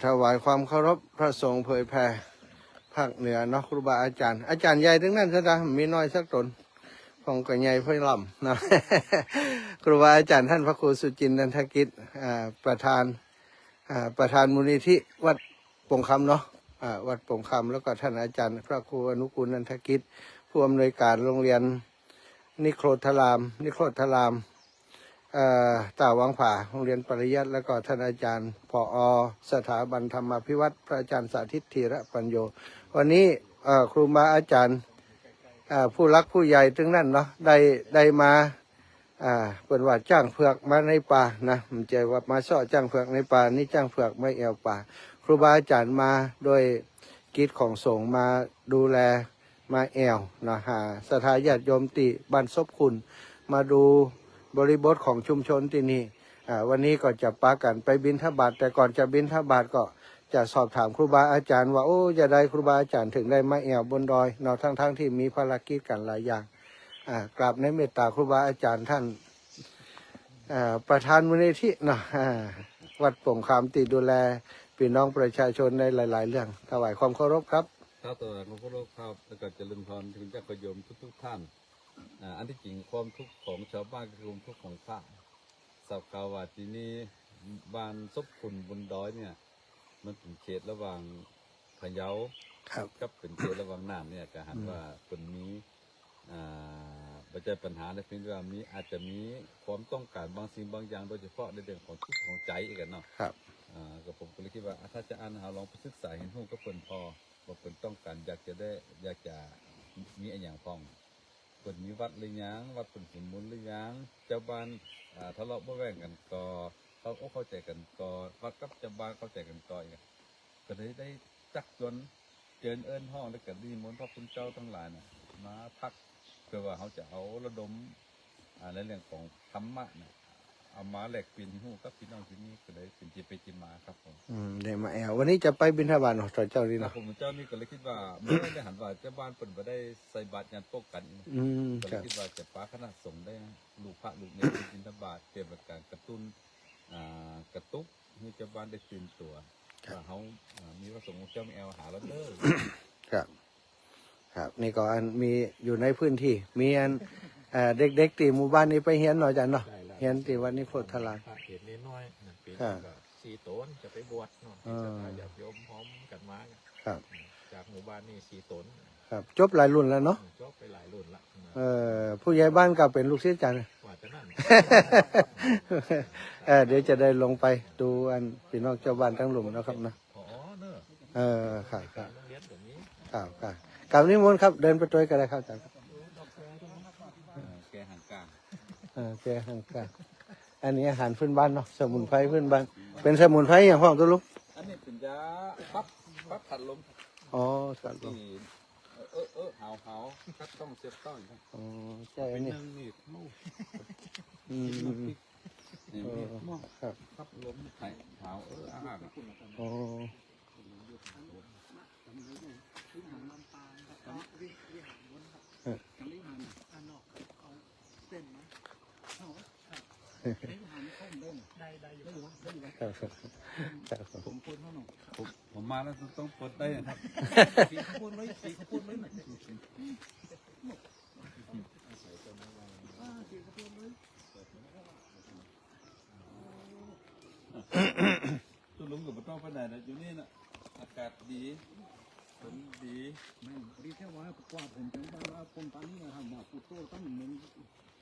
ถวายความเคารพพระสงฆ์เผยแผ่ภาคเหนือเนาะครูบาอาจารย์ใหญ่ทั้งนั้นซะนะมีน้อยสักตนของก็ใหญ่เพื่อล่ำนะ ครูบาอาจารย์ท่านพระครูสุจินต์นันทกิจประธานมูลนิธิวัดปงคำเนาะวัดปงคำแล้วก็ท่านอาจารย์พระครูอนุกูลนันทกิจผู้อำนวยการโรงเรียนนิโครธารามตาวังผาโรงเรียนปริยัติแล้วก็ท่านอาจารย์ผอ.สถาบันธรรมพิวัตรพระอาจารย์สาธิตธีระปัญโยวันนี้ครูบาอาจารย์ผู้รักผู้ใหญ่ถึงนั่นเนาะได้มาเป็นว่าจ้างเผือกมาในป่านะมันจะว่ามาซ่อจ้างเผือกในป่านี่จ้างเผือกไม่แอวป่าครูบาอาจารย์มาโดยกิจของสงฆ์มาดูแลมาแอวนะหาสถาญาติโยมติบ้านซบคุณมาดูบริบทของชุมชนที่นี่วันนี้ก็จะปากันไปบิณฑบาตแต่ก่อนจะบิณฑบาตก็จะสอบถามครูบาอาจารย์ว่าโอ้จะได้ครูบาอาจารย์ถึงได้มาแอวบนดอยเนาะทั้งที่มีภารกิจกันหลายอย่างกราบในเมตตาครูบาอาจารย์ท่านประธานมูลนิธิเนาะวัดโป่งคำติดูแลพี่น้องประชาชนในหลายๆเรื่องถวายความเคารพครับครับตัวหลวงพ่อโลกครับแล้วก็เจริญพรถึงเจ้าพยมทุกท่านอันที่จริงความทุกข์ของชาวบ้านคือความทุกข์ของพระสับกาวาที่นี้บ้านซบคุณบนดอยเนี่ยมันเป็นเขตระหว่างพะเยากับเป็นเขตระหว่างน่านเนี่ยก็หันว่าคนนี้ปัจจัยปัญหาในเพียงว่ามีอาจจะมีความต้องการบางสิ่งบางอย่างโดยเฉพาะในเรื่องของจิตของใจอีกกันเนาะกับผมก็เลยคิดว่าถ้าจะอ่านหาลองไปศึกษาเห็นหูก็เปิ่นพอว่าเปิ่นต้องการอยากจะมีอะไรอย่างพ้องเปิ่นมีวัดหรือยังวัดเปิ่นสมบูรณ์หรือยังเจ้าบ้านทะเลาะเบาะแว้งกันก็เข้าใจกันก็วัดกับเจ้าบ้านเข้าใจกันก็อีกก็เลยได้จักจนเจิญเอิ้นห้องแล้วก็นิมนต์พระคุณเจ้าทั้งหลายน่ะมาพักเพื่อว่าเขาจะเอาระดมในเรื่องของธรรมะเนี่ยเอามาแหลกปีนหูกับพี่น้องที่นี่ก็เลยเป็นจีไปจีมาครับผมเดี๋ยวมาแอววันนี้จะไปบิณฑบาตเนาะตอนเจ้านี่เนาะผมเจ้านี่ก็เลยคิดว่าเมื่อได้หันว่าเจ้าบ้านเปิดมาได้ใส่บาตรยันโปกกันก็เลยคิดว่าจะป้าคณะสงฆ์ได้ลูกพระลูกเนี่ยบิณฑบาตเตรียมการกระตุ้นกระตุกให้เจ้าบ้านได้ตื่นตัวว่าเขามีพระสงฆ์เจ้ามีแอลหาแล้วเด้อครับนี่ก็อันมีอยู่ในพื้นที่มีอันเด็กๆตีหมู่บ้านนี้ไปเฮียนหน่อยจันเนาะเฮียนตีวันนี้โคตรทลายเห็นนิดน้อยปีก็4 ตนจะไปบวชเนาะจะโยมพร้อมกันมาจากหมู่บ้านนี่4 ตนครับจบหลายรุ่นแล้วเนาะจบไปหลายรุ่นละผู้ใหญ่บ้านก็เป็นลูกศิษย์จันว่าจะนั่นเดี๋ยวจะได้ลงไปดูอันพี่น้องเจ้าบ้านทั้งหลุมนะครับนะครับครับกับนิมนต์ครับเดินไปตัวกันเลยครับอาจารย์แกห่างกลางแกห่างกลางอันนี้อาหารพื้นบ้านเนาะสมุนไพรพื้นบ้านเป็นสมุนไพรอย่างพ่อตัวลูกอันนี้เป็นยาปั๊บขัดลมขัดลมหาวคัดต้องเสียบต้องใช่อันนี้นี่ครับคัดลมไข่หาวอาหารผมพูดเท่าหน่อยผมมาแล้วต้องปลดได้ครับสีขพูดไม่ตุลุงกับต้องไปไหนนะอยู่นี่นะอากาศดีฝนดีไม่ดีแค่ว่ากว่าผมจะว่าผมตอนนี้นะครับมาปุโต้ตั้งเหมือน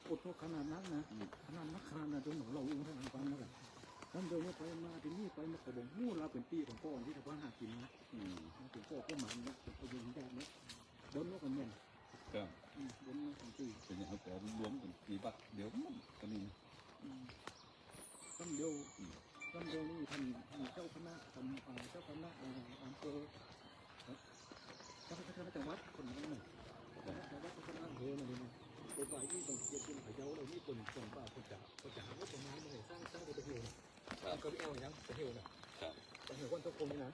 ปุโต้ขนาดนั้นนะขนาดนักขนาดนั้นจนเราอุ้งทางฟังนั่นแหละท่านเดินไปมาที่นี่ไปมาขบงมูเราเป็นปีของพ่อที่ชาวบ้านหากินนะถึงพ่อก็มาเนี่ยไปยืนได้เนี่ยบนโลกกันเนี่ยบนโลกกันปีเป็นอย่างเขารวมกันกี่บัตรเดี๋ยวมันก็นี่ตั้งเดียวนี่ท่านเจ้าคณะเจ้าคณะอำเภอเจ้าคณะจังหวัดคนนั้นน่ะจังหวัดคณะอำเภอนั่นเองตัวใบที่ต้องเกี่ยวกับพะเยาเรานี่คนส่งป่าคนจะหาว่าตรงนั้นเลยสร้างไปเที่ยวก็ไม่เอาอย่างไปเที่ยวนะไปเที่ยวคนทุกคนนะ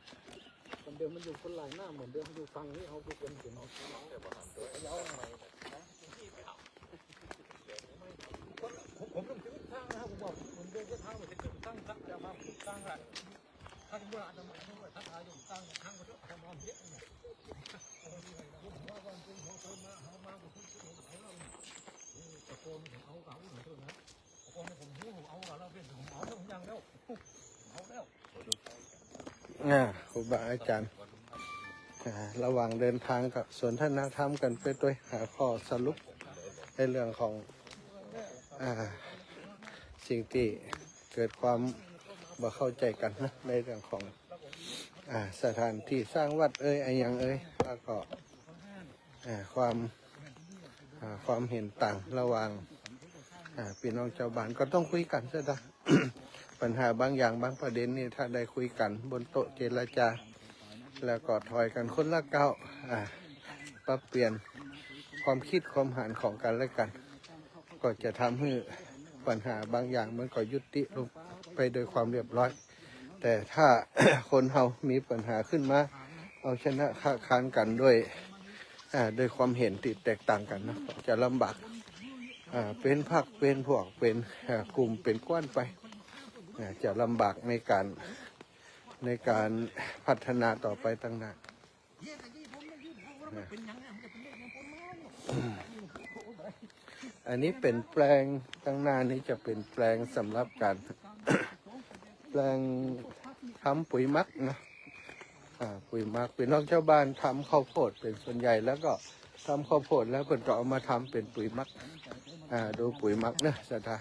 คนเดิมมันอยู่คนหลายหน้าเหมือนเดิมอยู่ฟังนี่เขาทุกคนเห็นน้องแต่บ้านตัวเยาว์อะไรนะที่ไม่เอาผมต้องคิดทางนะครับผมบอกเหมือนเดิมก็ทางเหมือนจะขึ้นทางจะมาขึ้นทางอะไร ท่านเมื่ออาจจะมาท่านอายุตั้งทางก็จะทำมาเยอะเนี่ยว่าวันเป็นหัวคนมาหามาบุกขึ้นเขาเราตะโกนผมเอาเก่าหน่อยเถอะนะตะโกนผมหูผมเอาเราเป็นผมเอาต้องยังแล้วเอาแล้ว ครูบาอาจารย์ระหว่างเดินทางกับสนทนาธรรมกันไปด้วยหาข้อสรุปในเรื่องของสิ่งที่เกิดความบ่เข้าใจกันนะในเรื่องของสถานที่สร้างวัดอะไรอย่างแล้วก็ความเห็นต่างระหว่างพี่น้องชาวบ้านก็ต้องคุยกันซะนะ ปัญหาบางอย่างบางประเด็นนี่ถ้าได้คุยกันบนโต๊ะเจรจาแล้วก็ถอยกันคนละก้าวปรับเปลี่ยนความคิดความเห็นของกันและกัน ก็จะทำให้ปัญหาบางอย่างมันก็ยุติลงไปโดยความเรียบร้อย แต่ถ้า คนเฮามีปัญหาขึ้นมาเอาชนะค้านกันด้วยความเห็นที่แตกต่างกันนะจะลำบากเป็นพรรคเป็นพวกเป็นกลุ่มเป็นก้อนไปจะลำบากในการพัฒนาต่อไปตั้งหน้าอันนี้เป็นแปลงตั้งหน้านี้จะเป็นแปลงสำหรับการ แปลงทำปุ๋ยหมักนะปุ๋ยหมักเป็นน้องชาวบ้านทำข้าวโพดเป็นส่วนใหญ่แล้วก็ทำข้าวโพดแล้วเพิ่นก็เอามาทำเป็นปุ๋ยหมักดูปุ๋ยหมักนะสถา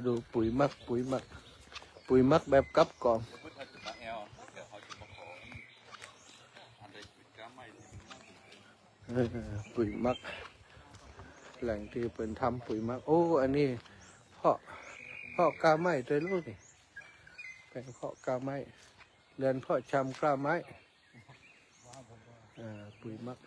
ดูปุ๋ยหมักปุ๋ยหมักแบบกับกล่องปุ๋ยหมักแหล่งที่เป็นทำปุ๋ยหมักโอ้อันนี้เพาะกาไม้ตัวลูกนี่เป็นเพาะกาไม้เรือนเพาะชำกล้าไม้ปุ๋ยหมัก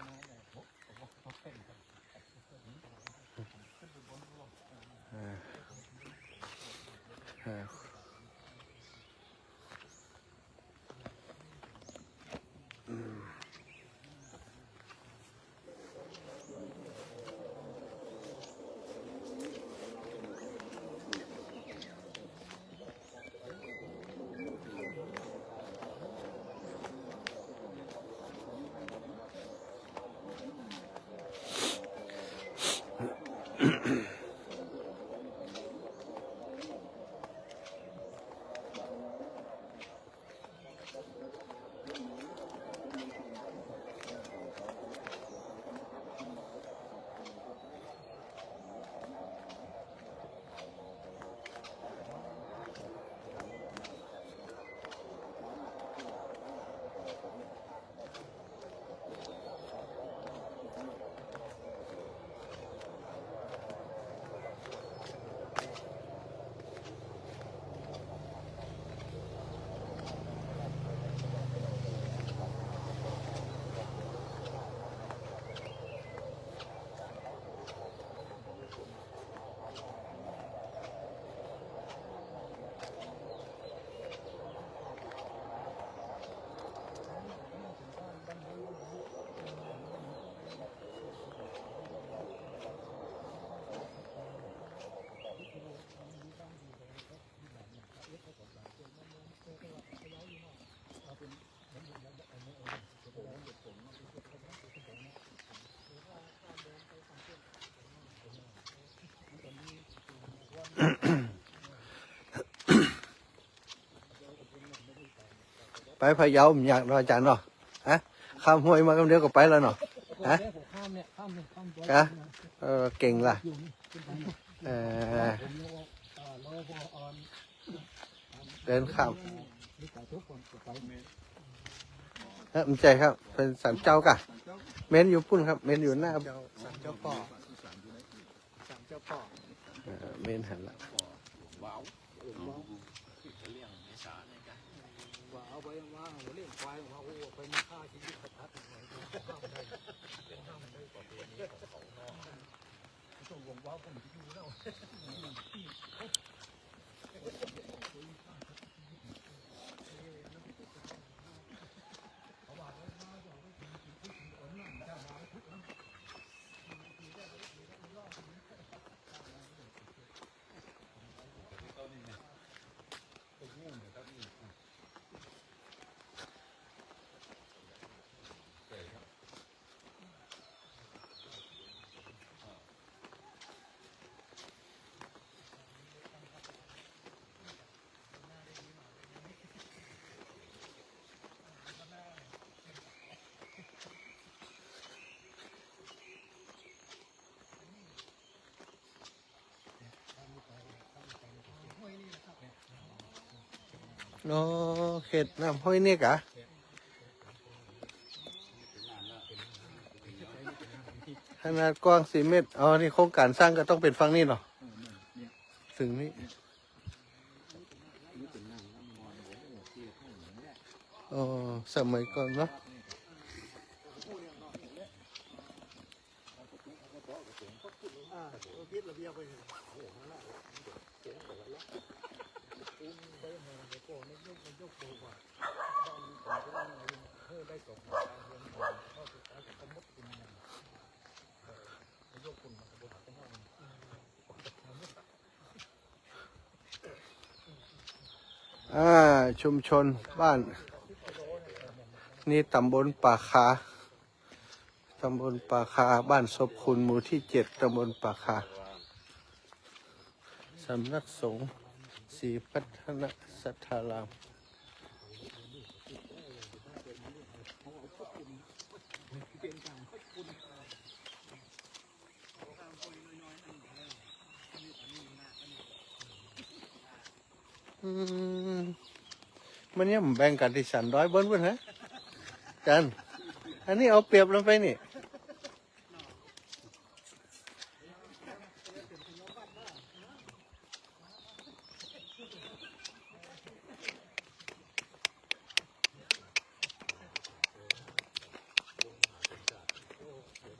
ไปพะเยาผมอยากรออาจารย์เนาะข้ามห้วยมาคำเดียวก็ไปแล้วเนาะเก่งล่ะเดินข้ามไม่ใช่ครับเป็นสันเจ้ากะเม้นอยู่ปุ่นครับเม้นอยู่หน้าสันเจ้าพ่อเม้นหันละเอาไปว่าเลี้ยงควายว่าโอ้ไปมีค่าชีวิตกระทัดเป็นห้ามได้กว่าตัวนี้ของเขาเนาะต้องวงว้าวผมอยู่แล้ว โอ้เขตน้ำห้อยเนี่ยกะขนาดกว้าง4 เมตรอ๋อนี่โครงการสร้างก็ต้องเป็นฝั่งนี้เนาะถึงนี้อ๋อสมัยก่อนเนาะชุมชนบ้านนี่ตำบลป่าคาตำบลป่าคาบ้านศพคุณหมู่ที่7ตำบลป่าคาสำนักสงฆ์ศรีพัฒนสัทธารามมันเนี่ยมันแบ่งกันที่สันร้อยเบิ้ลฮะจันอันนี้เอาเปรียบลงไปนี่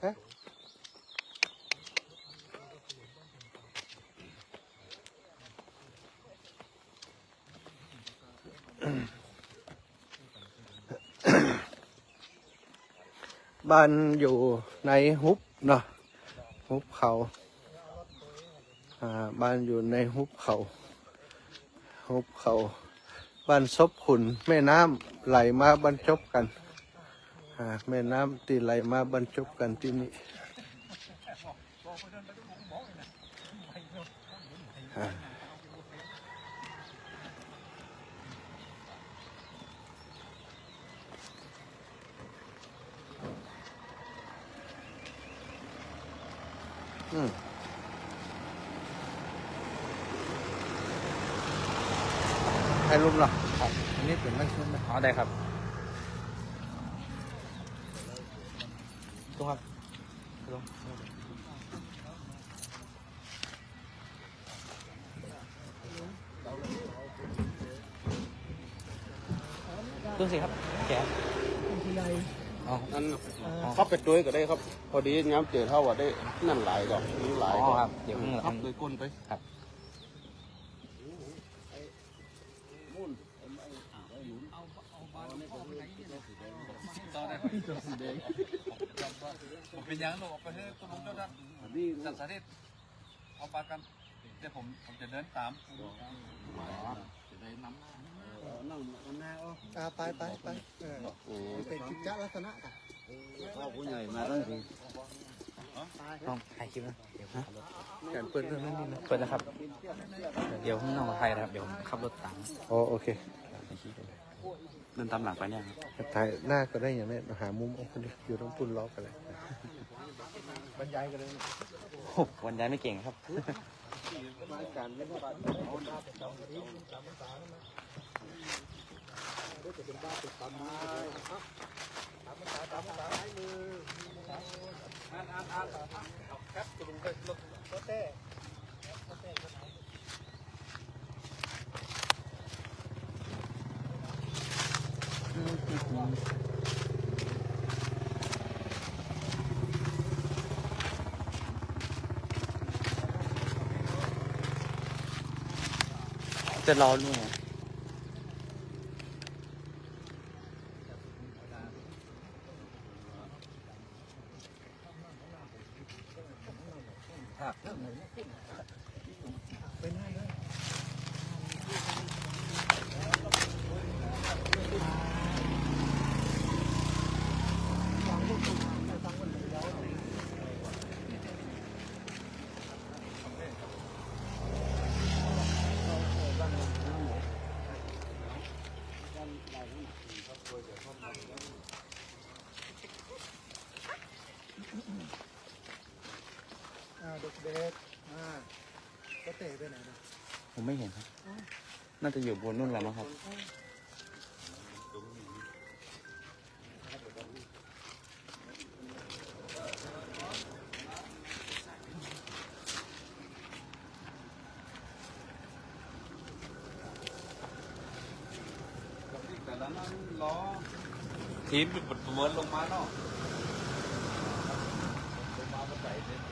ฮะบ้านอยู่ในฮุบเนาะฮุบเขาบ้านอยู่ในฮุบเขาฮุบเขาบ้านซบขุนแม่น้ำไหลมาบรรจบกันแม่น้ำตีไหลมาบรรจบกันที่นี่ให้รูปเหรออันนี้เป็นนักชุดไหมอ๋อได้ครับตัวครับดูสิครับแกนั่นเขาไปด้วยก็ได้ครับ พอดีย้ำเจอเท่าว่าได้นั่นหลายดอกนี้หลายดอก ครับเดี๋ยวมึง ครับโดยก้นไป ครับผมเป็นยังหนูออกไปให้ตัวลุงเจ้าด้านจัดสาธิตเอาปลากันเดี๋ยวผมจะเดินตามจะได้น้ำไปเป็นกิจลักษณะกัน ผู้ใหญ่มาตั้งที ต้องถ่ายคลิปนะเดี๋ยวนะ การเปิดเรื่องนั้นนี่นะ เปิดแล้วครับ เดี๋ยวผมน้องมาถ่ายนะครับ เดี๋ยวผมขับรถตาม อ๋อโอเค เดินตามหลังไปเนี่ยครับ ถ่ายหน้าก็ได้อย่างนี้หามุมเอาคนเดียวอยู่ตรงปุ่นล้อกันเลยบรรยายกันเลย โอ้วันย้ายไม่เก่งครับ จะรอนู่นไง เด็กๆก็เตะไปไหนนะ ผมไม่เห็นครับ น่าจะอยู่บนนู่นแหละมั้งครับ แต่ละนั้นล้อทีมเป็นประเมินลงมาเนาะลงมาก็ใส่เด็ด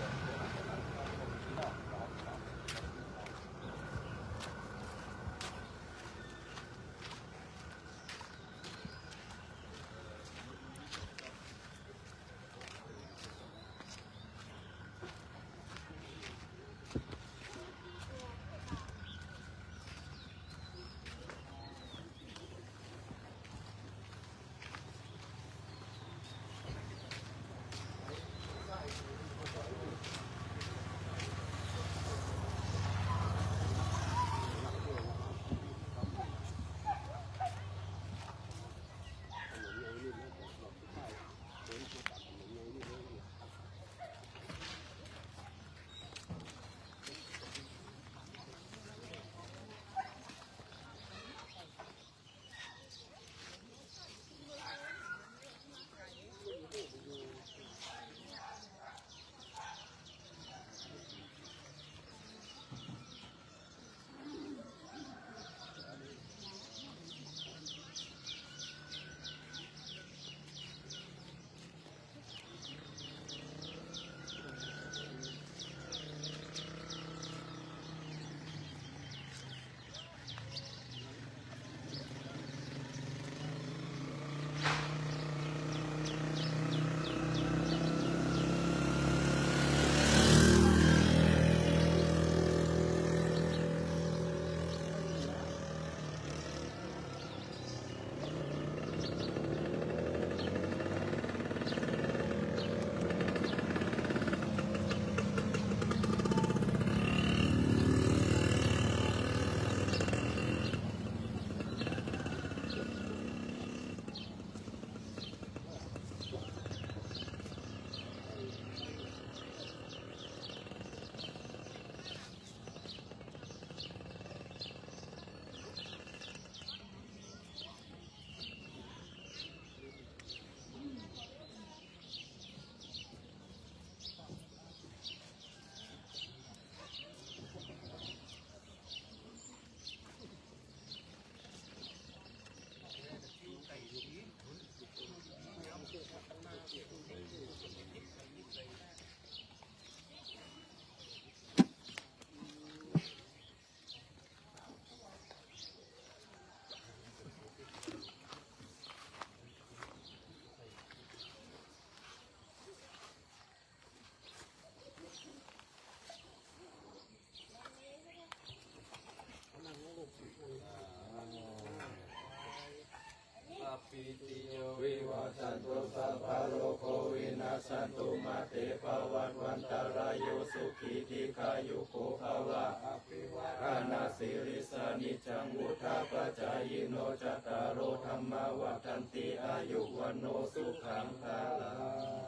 ปิติโยวิวัชชันตุสัพพะโลกวินาศตุมาเตภวัตวันตรายโยสุขีทีขายุโกภวะอภิวาทนาสิริสานิจังวุธาปจายโนจตารโอธรรมวัฏันติอายุวันโนสุขังภาลัง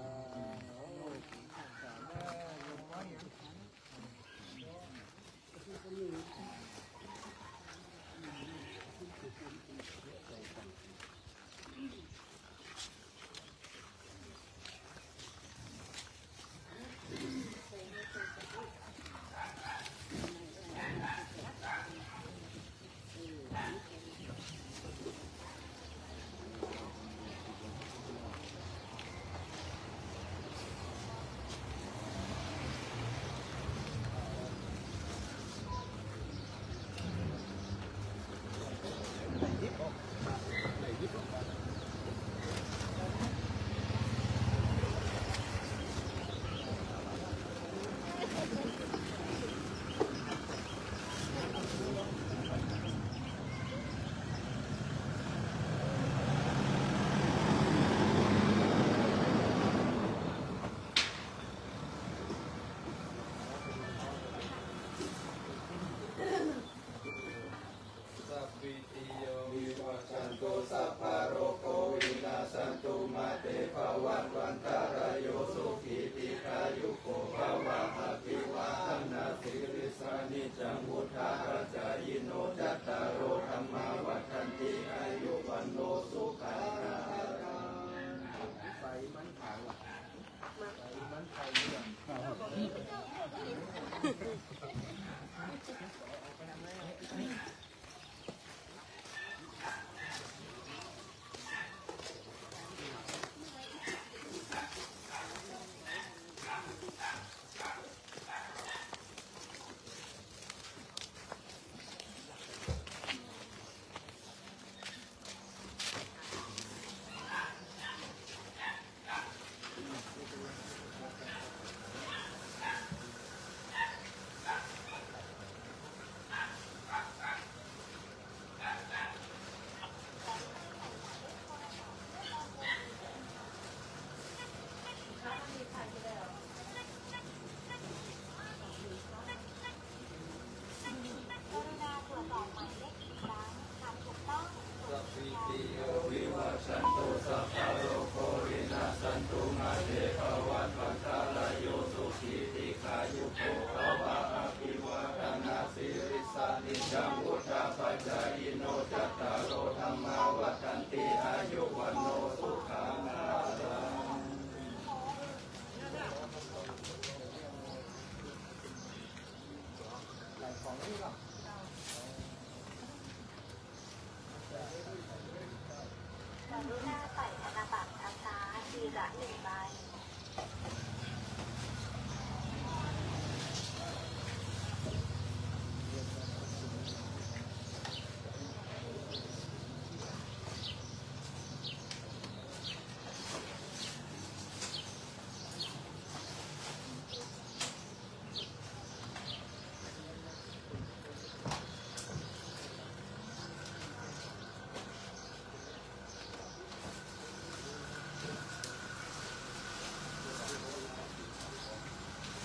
กรุณาใส่ธนบัตรนะคะทีละ1 ใบ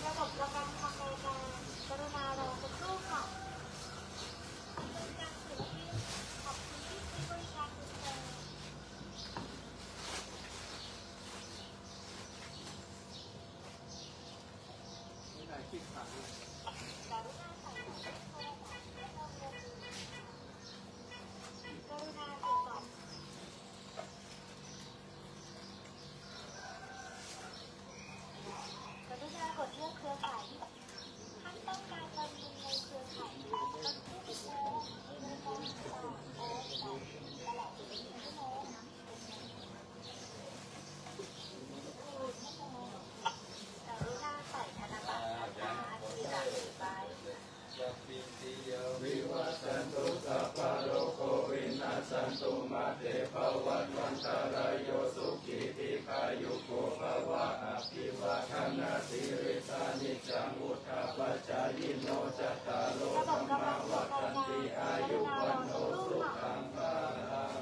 ระบบประกันทางรายการกรุณารอสักครู่ค่ะบริการศิลปินขอบคุณที่ใช้บริการคุณเจอกรุณาใส่โทรศัพท์ให้เราเรียนกรุณาตรวจสอบกรุณากดเลือกเครือข่ายท่านต้องการบริการในเครือข่ายนี้ต้องผู้ติดต่อมีบริการติดต่อโอนตลอด24 ชั่วโมงกรุณาใส่ธนบัตรนะคะทีละ1 ใบ วิวัชชันตุสัพพะโลกวินาศสันตุมาเตภวัตวันตรายโยสุขีติขายุโกภวะอภิวาทนาสิริสานิจังวุฒาปัจจายโนจัตตารโลธรรมาวัฏันติอายุวันโนสุขังภาลัง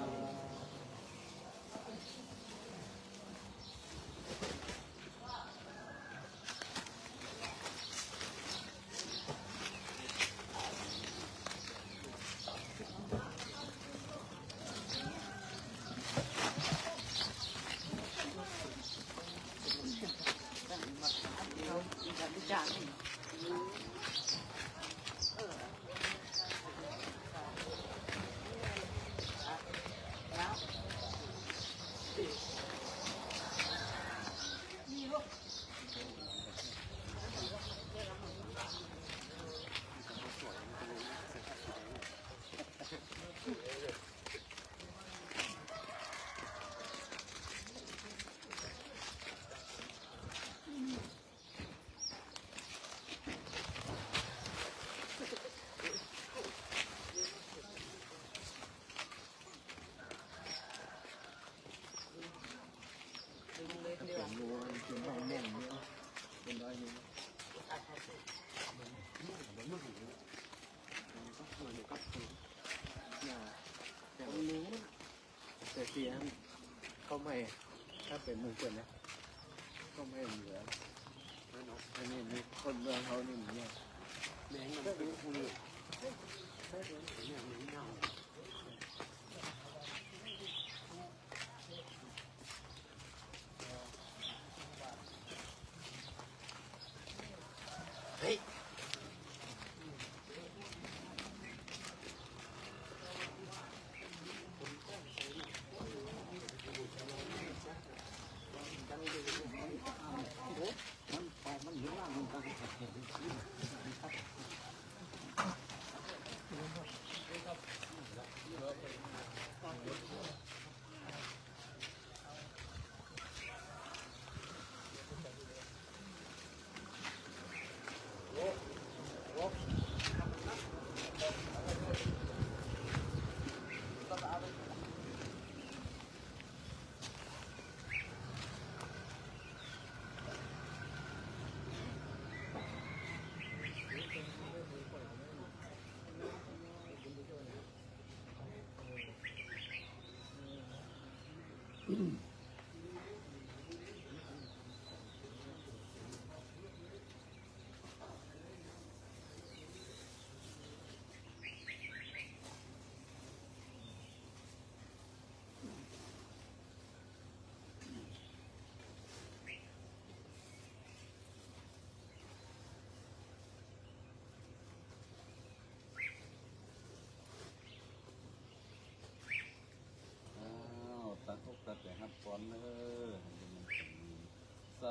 แต่เสียงเขาไม่ถ้าเป็นเมืองเกินนะก็ไม่เหลืออันนี้มีคนเมืองเขานี่เนี่ยแดงมันเป็นผู้เลือก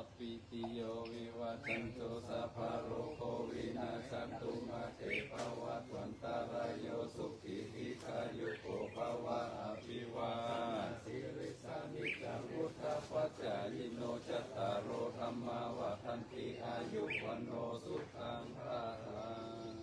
พพิติโยวิวัชชันตุสัพพะโรโควินาศตุมาเตภวัตวันตารายโยสุขีทีขายุโกภวะอภิวาสิริสานิจังพุทธปัจจายโนจัตตารโอธรรมาวะทันติอายุวันโนสุขังภะลัง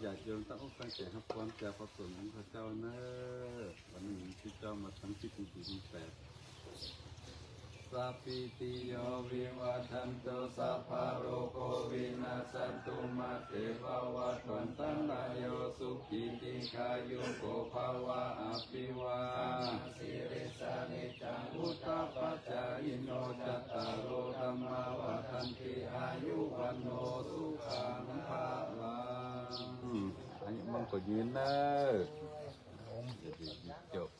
อย่าโยมตั้งอกตั้งใจให้ความเจ้าพระสงฆ์ของพระเจ้าเนอวันนี้ที่เจ้ามาทำพิธีที่แปดสัพพิติโยวิวัชชันตุสัพพะโรโควินาศตุมาเตภวัตวันตรายโยสุขีติขายุโกภวะอภิวาสิริสานิจังพุทธปัจจายโนจัตตารโอธรรมาวะทันติอายุวันโนสุขังภะลังอันนี้มันก็ยืนเนอะจบ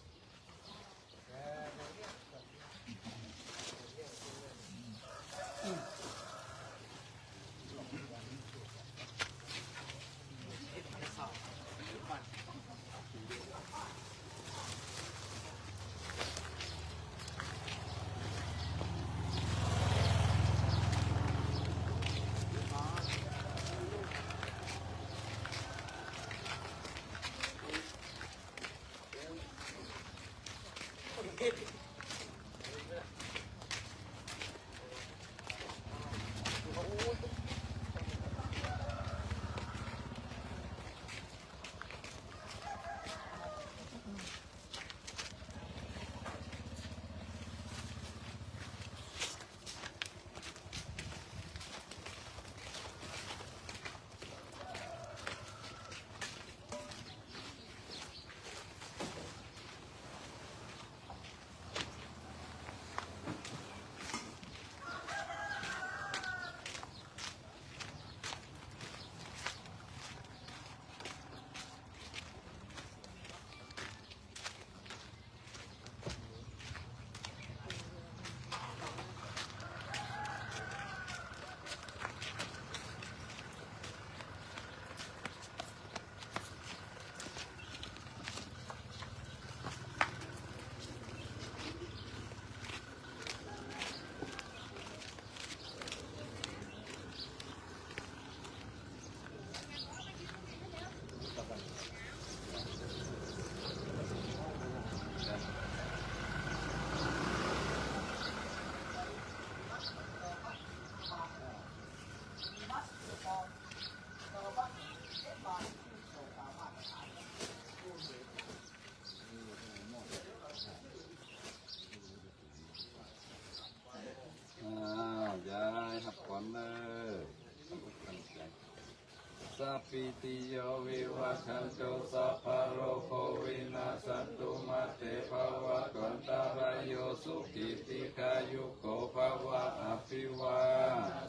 สัพพิติโยวิวัชชันตุสัพพะโรโควินาศตุมาเตภวัตวันตารายโยสุขิติกายุโกภวะอภิวา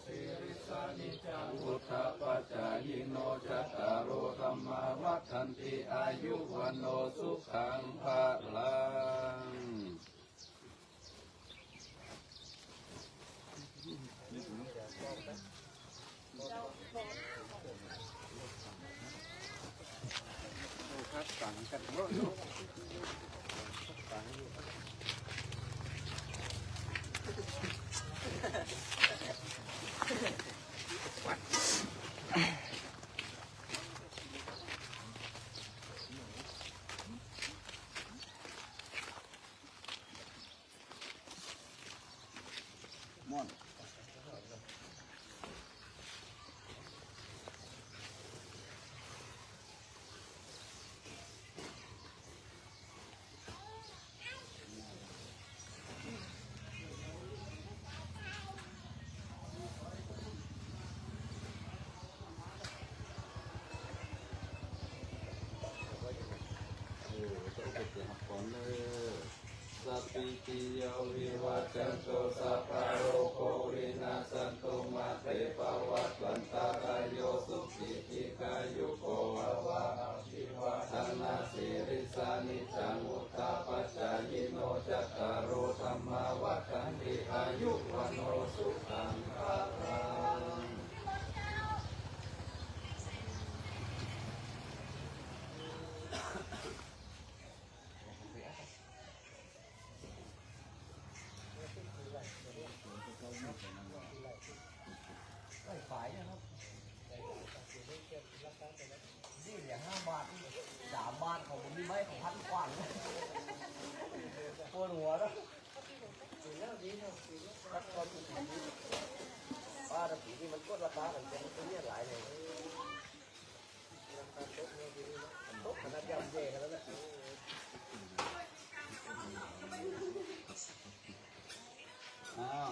สิริสานิจังวุฒาปัจจายโนจัตตารโอธรรมาวัฏันติอายุวันโนสุขังภะลังสัพพิติโยวิวัชชันตุสัพพะโรโควินาศตุมาเตภวัตวันตารายโยสุขิติกายุโกภวะอภิวาทนาสิริสานิจังวุฒาปัจจายโนจัตตารโอธรรมาวัฏันติอายุวันโนสุขังภะลัง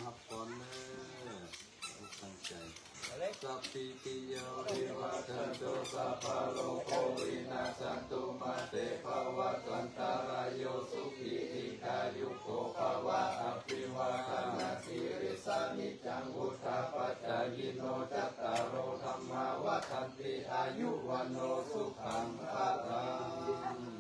ครับก่อนเลยตั้งใจสัพพิติโยวิวัชชันตุสัพพะโลกวินาศตุมาเตภวัตวันตารายโยสุขิติกายุโกภวะอภิวาทนาสิริสานิจังวุฒาปัจจายโนจัตตารโอธรรมาวัฏันติอายุวันโนสุขังภะลัง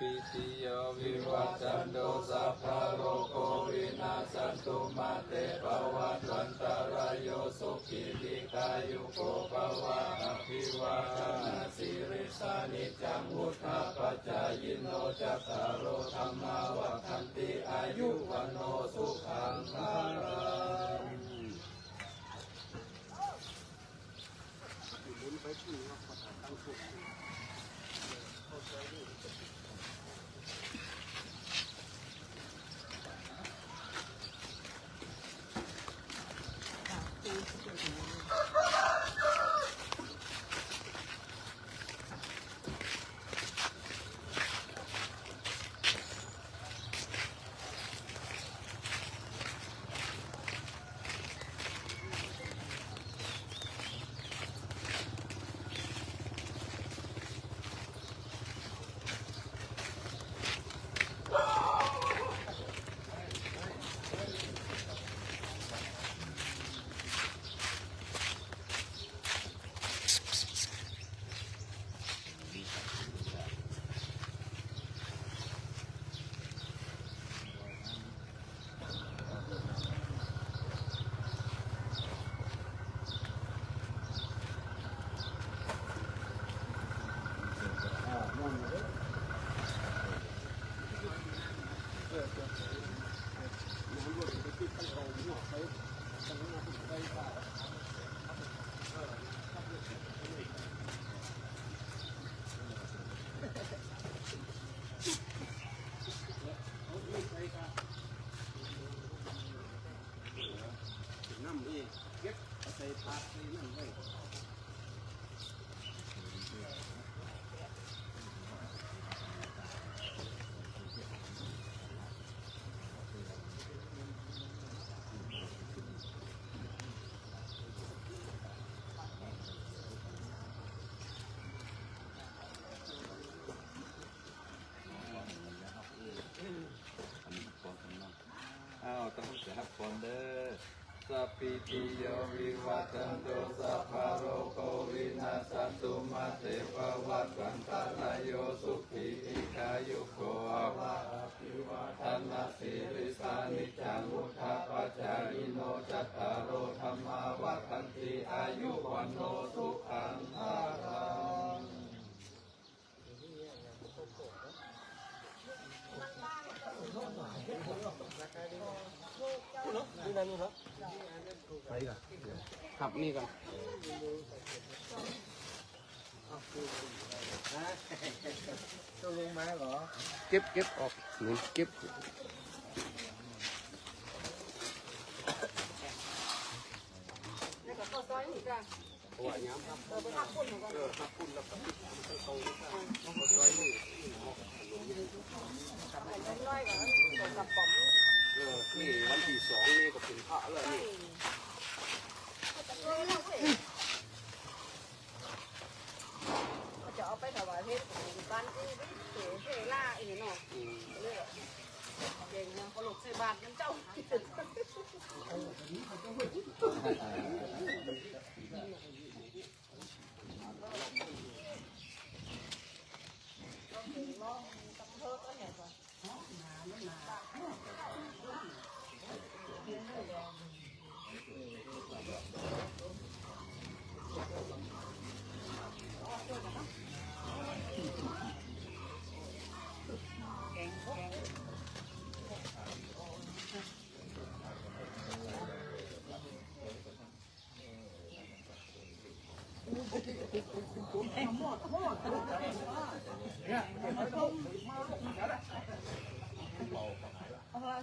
ปิติโยวิวัจจันโตสัพพะโรโควินาศตุมาเตภวัตวันตรายโยสุขีติกายุโกภวะอภิวาทนาสิริสานิจังวุฒาปัจจายโนจัตตารโอธรรมาวัฏันติอายุวันโนสุขังภาลัง ต้องเสียบก่อนเด้อสัพพิติโยวิวัจจันโตสัพพะโรโควินาศตุมาเตภวัตวันตรายโยสุขีติกายุโกภวะอภิวาทนาสิริสานิจังวุฒาปัจจายโนจัตตารโอธรรมาวัฏันติอายุวันโนสุขังภาลัง ครับนี่กัน ต้องลงมาเหรอ เก็บออกหนุนเก็บ นี่วันที่2นี่ก็เป็นพระแล้วนี่ จะเอาไปถวายเพชรบ้านที่เสียเสียล่าอีกเนาะเลยเก่งนะเขาหลบใส่บาทน้ำเจ้า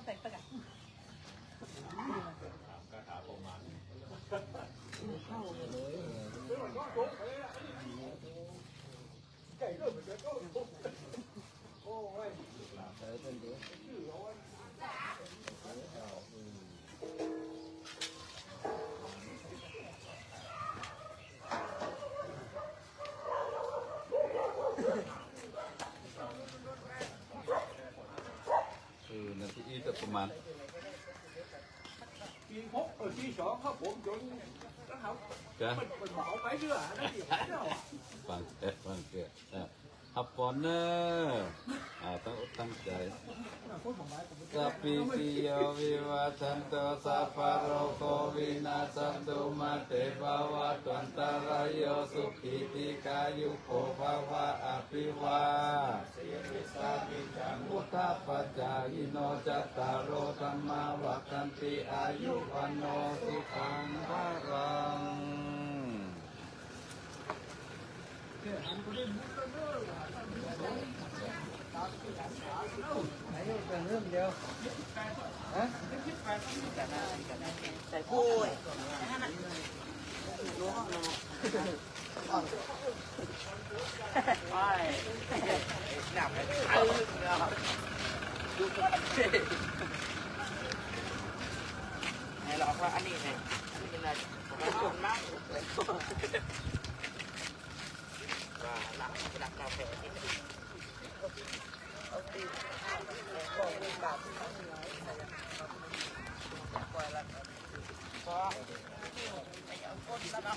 ใส่ประกาศ นาทีจะประมาณ ปี6ปี2ครับผมจนนะครับ จ้ะ มันเหมาไปเรื่อยนะที่ผมเนาะ ฟังเกิด หับก่อนเนอะตั้งอกตั้งใจสัพพิติโยวิวัชชันโตสัพพะโรโควินาศตุมาเตภวัตวันตรายโยสุขิติกายุโกภวะอภิวาพุทธปัจจายโนจัตตารโอธัมมาวัฏันติอายุวันโนสุขังภะรัง เริ่มเดียวฮะ ใส่ปุ้ยรู้ห้องเราไปหนักเลยไงหรอกว่าอันนี้ไงอันนี้เป็นอะไรผมชมมากว่าหลังกาแฟที่เอาตีบอกเป็นบาทปล่อยละพอไอ้เอาก้นแล้วเนาะ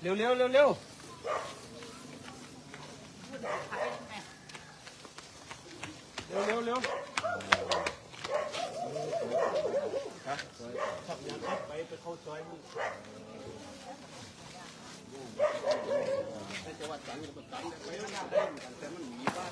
เร็วเร็วเร็วเร็วเร็วเร็วเร็ว ไปเข้าซอยมึง จังหวัดตรังไปได้เหมือนกันแต่มันมีบ้าน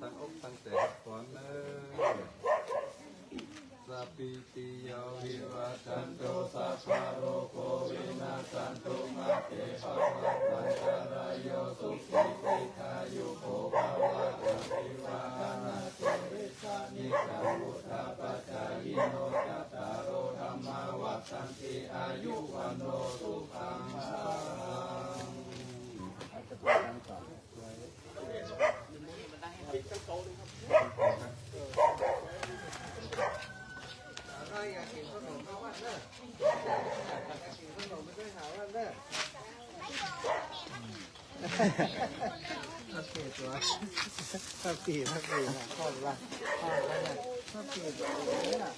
ตั้งอกตั้งใจก่อนเนสัพพิติโยวิวัชชันโตสัพพะโรโควินาศตุมาเตภวัตวันตรายโยสุขิติกายุโกภวะอภิวาทนาสิริสานิจังพุทธปัจจายโนจัตตารโอธัมมาวัฏันติอายุวันโนสุขังภะรัง อยากกินขนมข้าววันเด้ออยากกินขนมไม่ได้หาวันเด้อถ้าเปลี่ยนตัวถ้าเปลี่ยนนะข้อละข้อละเนี่ยถ้าเปลี่ยนตัวเนี่ย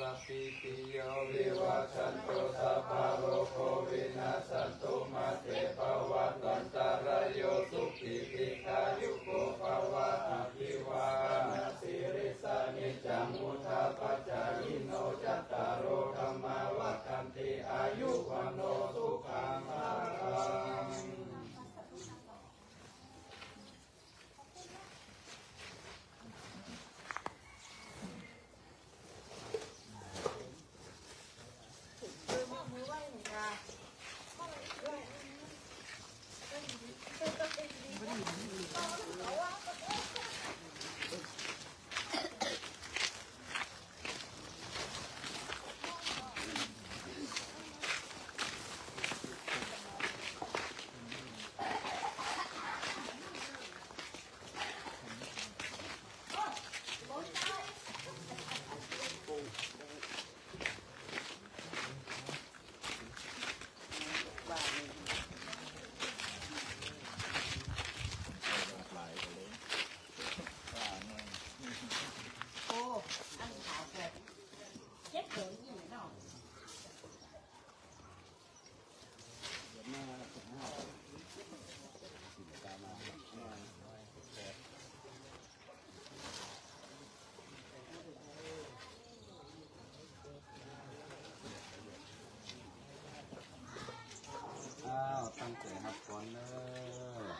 สัพพิติโยวิวัชชันตุสัพพะโรโควินาศสันตุมาเตภวัตวันตารโยสุขิติกายุโกภวะอภิวาทสิริสานิจังมุทธาปัจจายิโนจัตตารโอธรรมาวัฏันติอายุวันโนสุขังภาลังตั้งใจหับก่อนเนอะ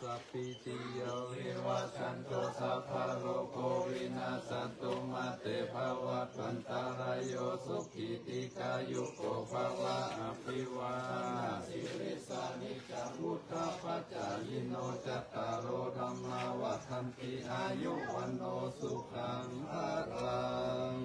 สัพพิติโยวิวัชชันตุสัพพะโรโควินาศสันตุมาเตภวัตวันตารโยสุขิติกายุโกภวะอภิวาทสิริสานิจังมุทธาปัจจายโนจัตตารโอธรรมาวัฏันติอายุวันโนสุขังภาลัง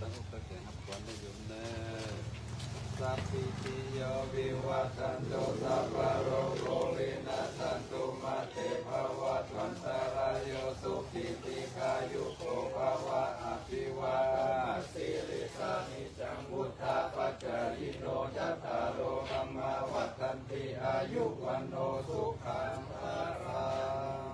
ตั้งอกตั้งใจหับก่อนได้โยมเนอะสัพพิติโยวิวัชชันตุสัพพะโรโควินาศสันตุมาเตภวัตวันตารโยสุขิติกายุโกภวะอภิวาทสิริสานิจังพุทธาปัจจายโนจัตตารโอธรรมาวัฏันติอายุวันโนสุขังภาลัง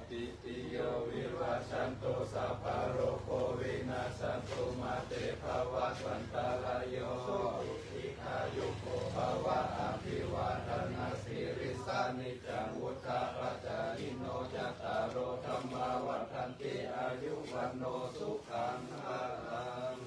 ปิติโยวิวัชชันตุสัพพะโรโควินาศตุมาเตภวัตวันตรายโยสุขิอายุโกภวะอภิวาทนาสิริสานิจังวุฒาปัจจายิโนจัตตารโอธรรมาวัฏันติอายุวันโนสุขังภะลัง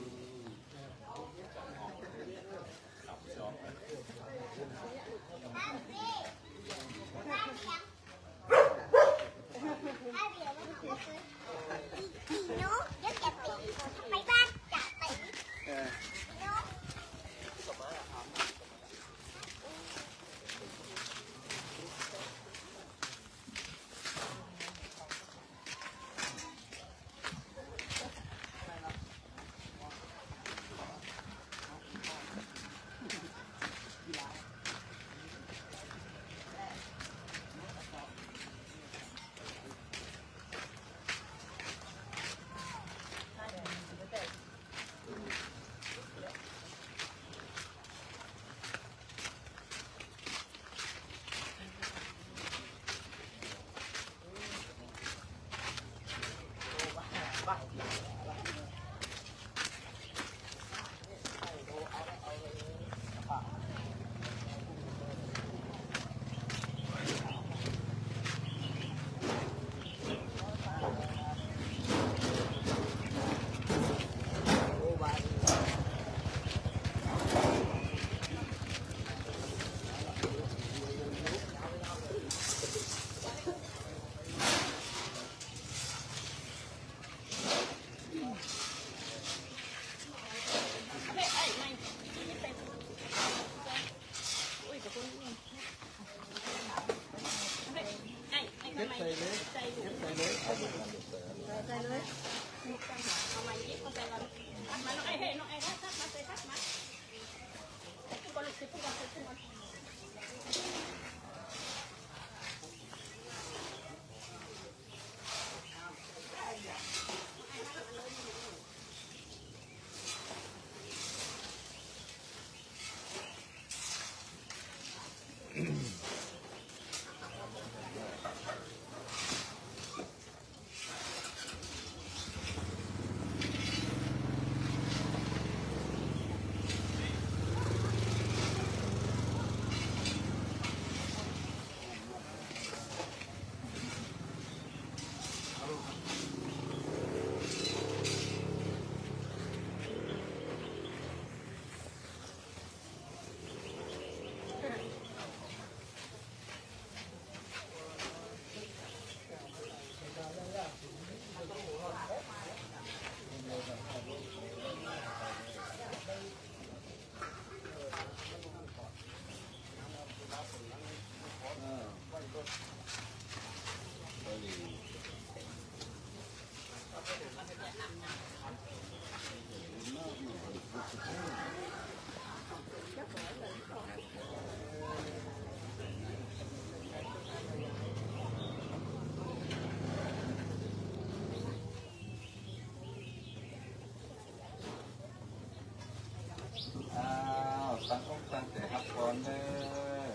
ตั้งอกตั้งใจรับพรเด้อ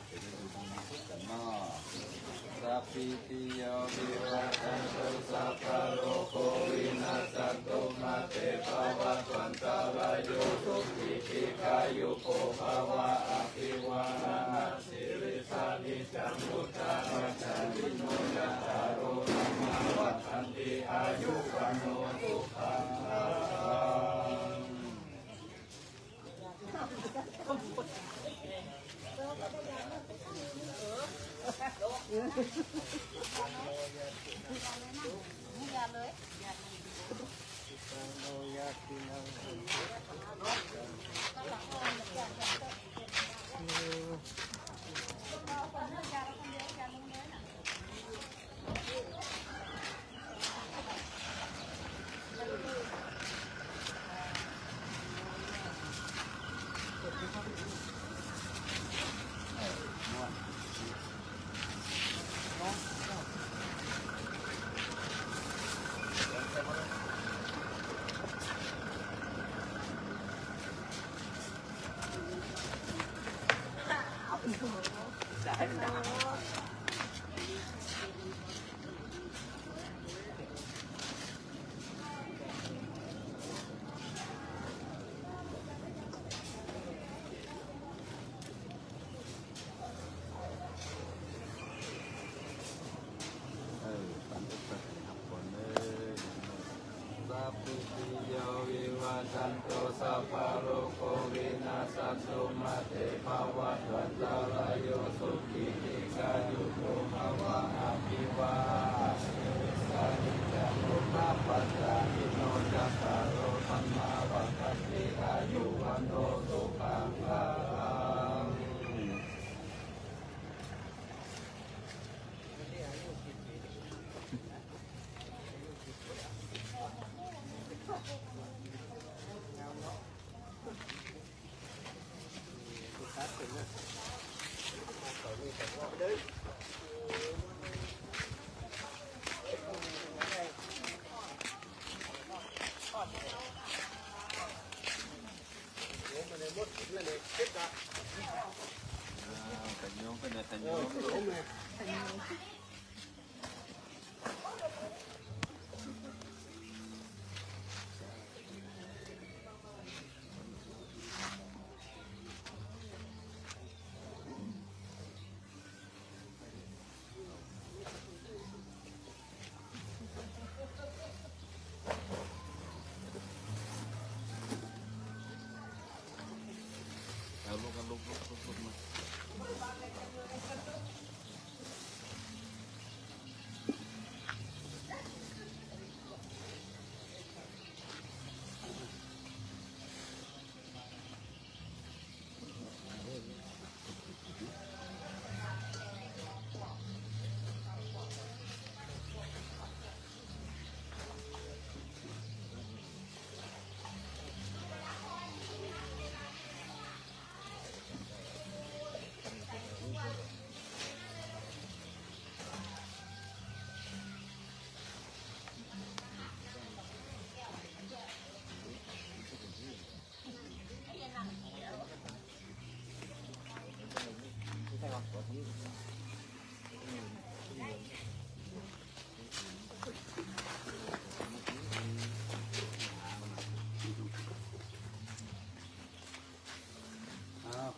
จะได้ดูตรงนี้กันเนาะสัพพิติโยวิวัชชันตุสัพพะโรโควินาศตุมาเตภวัตวันตรายโยสุขิติกายุโกภวะอภิวาทนาสิริสานิจังวุฒาปัจจายิโนจัตตารโอธรรมาวัฏันติอายุวันโนสุขังภะลัง อ สันตุสัพพะโรโควินาศตุมาเตภวัตวันตรายโยสุขีติกายุโกภวะอภิวาสานิจังุปปัจจายิโนจัตตารโอธรรมาวัฏฏิอายุวันโนสุขังภะลัง เอาลูกกันลูกมา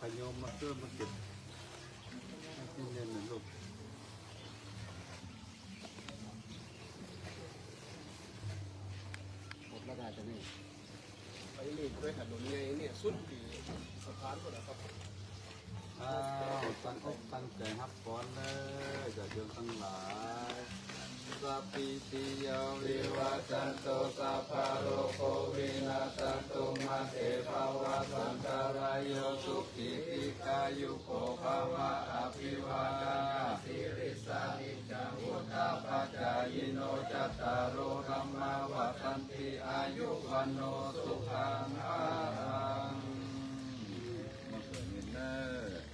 ขยมมาเพิ่มมาเก็บให้เน้นๆหน่อยลูก หมดแล้วได้จะนี่ไปเล่นด้วยถนนไงเนี่ยสุดปีสะพานก็แล้วครับ อ้าวตั้งอกตั้งใจฮับก่อนเลยจะเดินทั้งหลายสัพพิติโยวิวัชชันตุสัพพะโรโควินาศตุมาเตภวัตวันตรายโยสุขีติกายุโกภวะอภิวาทนาสิริสานิจังวุฒาปัจจายโนจัตตารโอธรรมาวัฏันติอายุวันโนสุขังภะลังมาเกิดเงินเนอ เ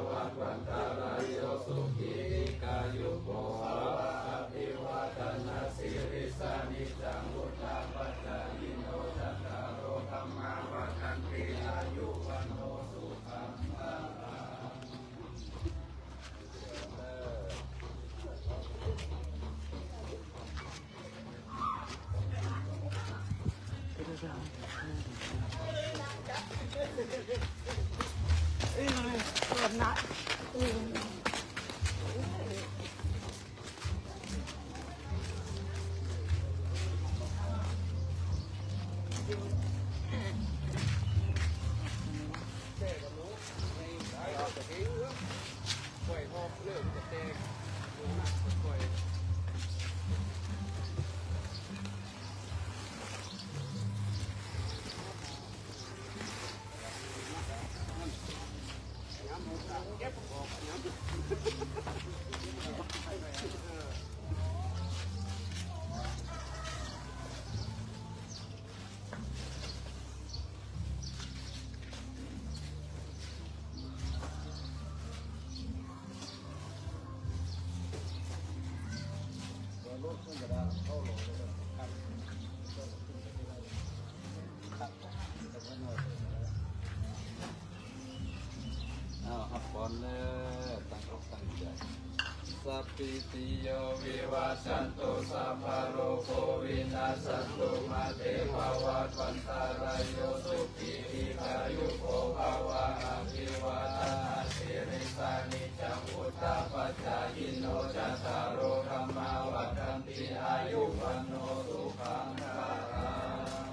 วัตวันตารายโยสุขีกายุโกภวะอภิวาทนาสิริสานิจังวุฒาปัจจายิโนจัตตารโอธรรมาวัฏันติอายุวันโนสุขังภะลัง ครับก่อนเลยตั้งอกตั้งใจสัพพิติโยวิวัชชันตุสัพพะโรโควินาศตุมาเตภวัตวันตารายโยสุขีทีขายุโกภวะอภิวาทนาสิริสานิจังวุฒาปัจจายิโนจัตตารโอธรรมาวัฏันติอายุวันโนสุขังภะลัง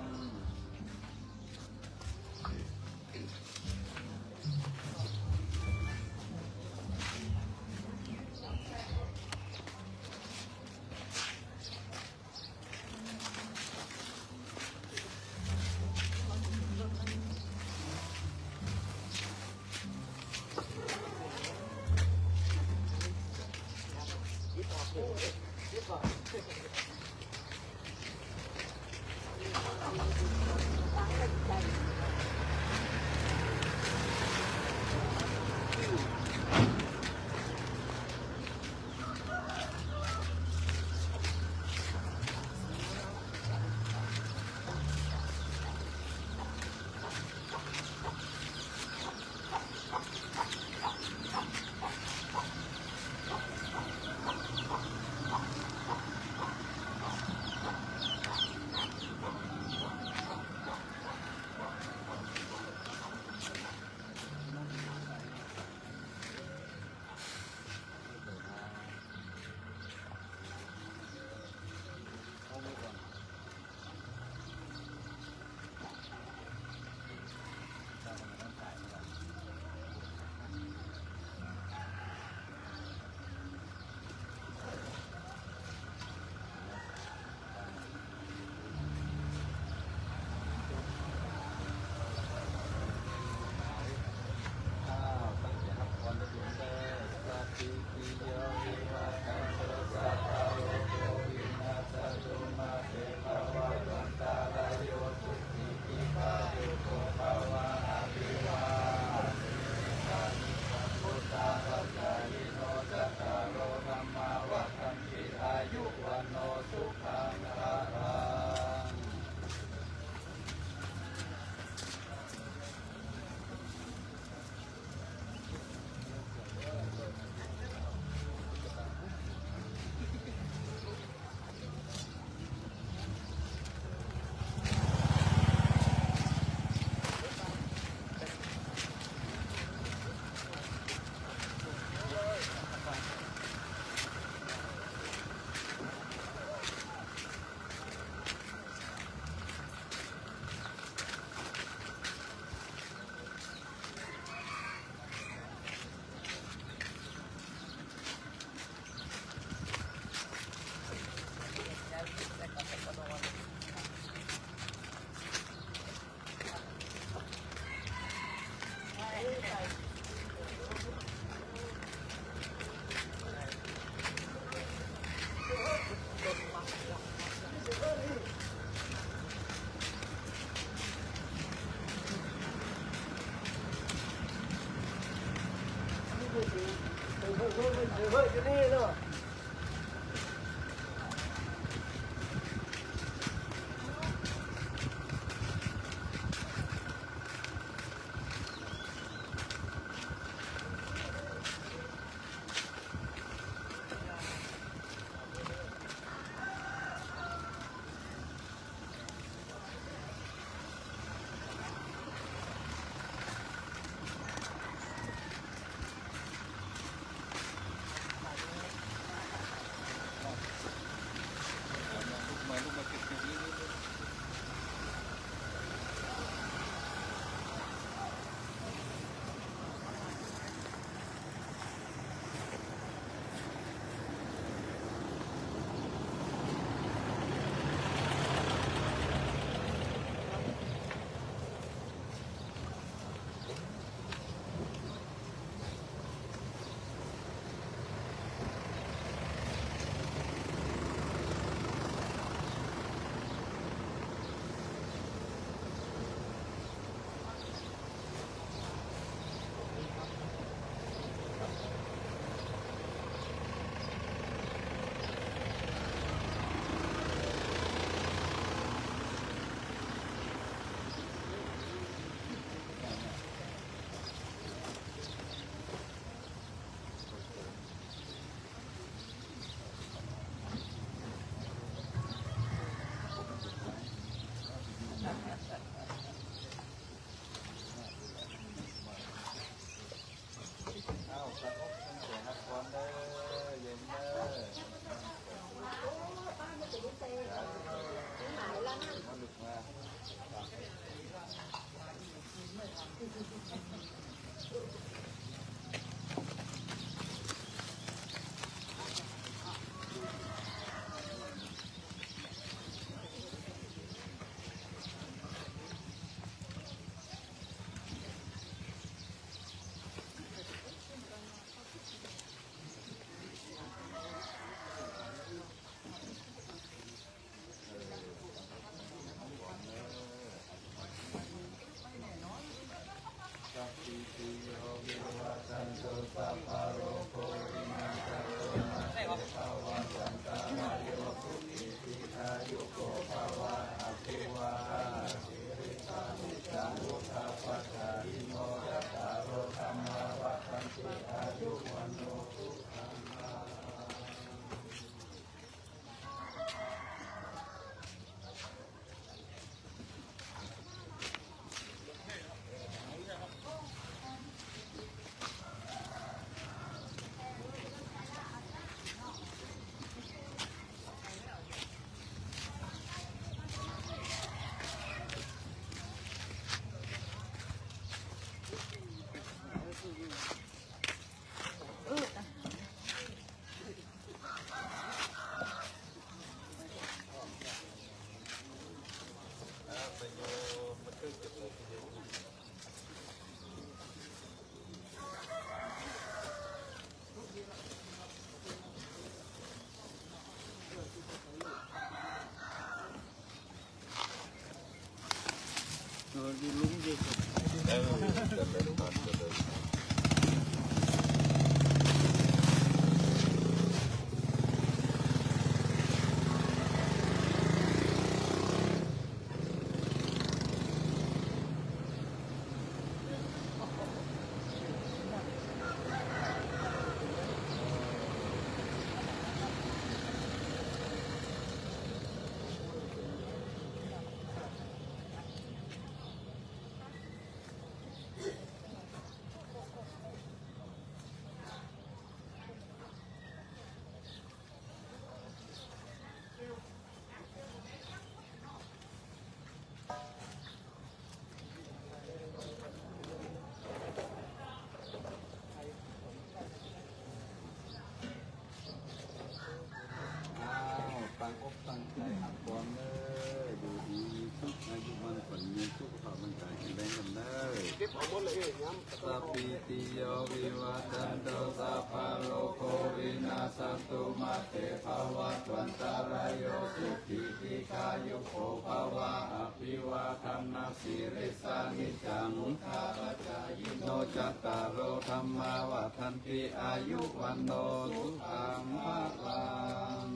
ค ตั้งอกตั้งใจหักก่อนเลยดูดีทุกอายุมันฝันมีสุขภาพร่างกายแข็งแรงกันเลยสัพพิติโยวิวัตชันตุสัพพะโลกโควินาศตุมาเตภวัตวันตารายโยสุขีติกายุโภภวะอภิวาทนาสิริสานิจังมุทาปจายโนจา ตตาโรธรรมาวัฏันติอายุวันโนสุขังภะลัง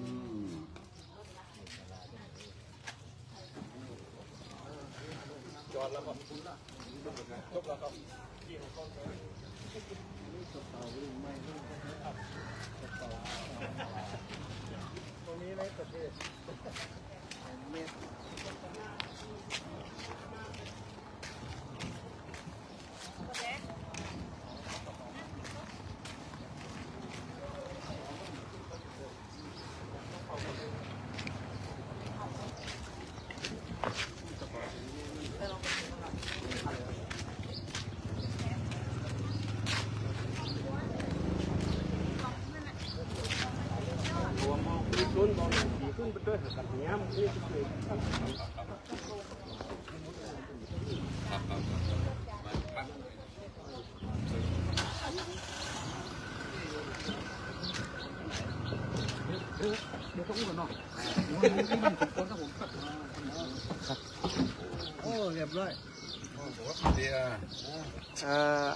โอ้เรียบร้อย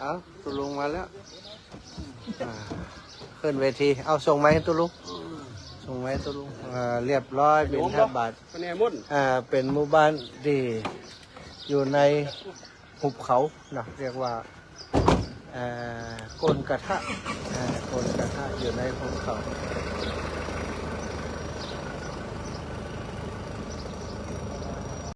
เอาตุลุงมาแล้วขึ้นเวทีเอาส่งไม้ให้ตุลุงส่งไม้ให้ตุลุงเรียบร้อยเป็นทบาท เป็นไงมุ่น เป็นหมู่บ้านที่อยู่ในหุบเขานะเรียกว่าโกนกระทะโกนกระทะอยู่ในหุบเขา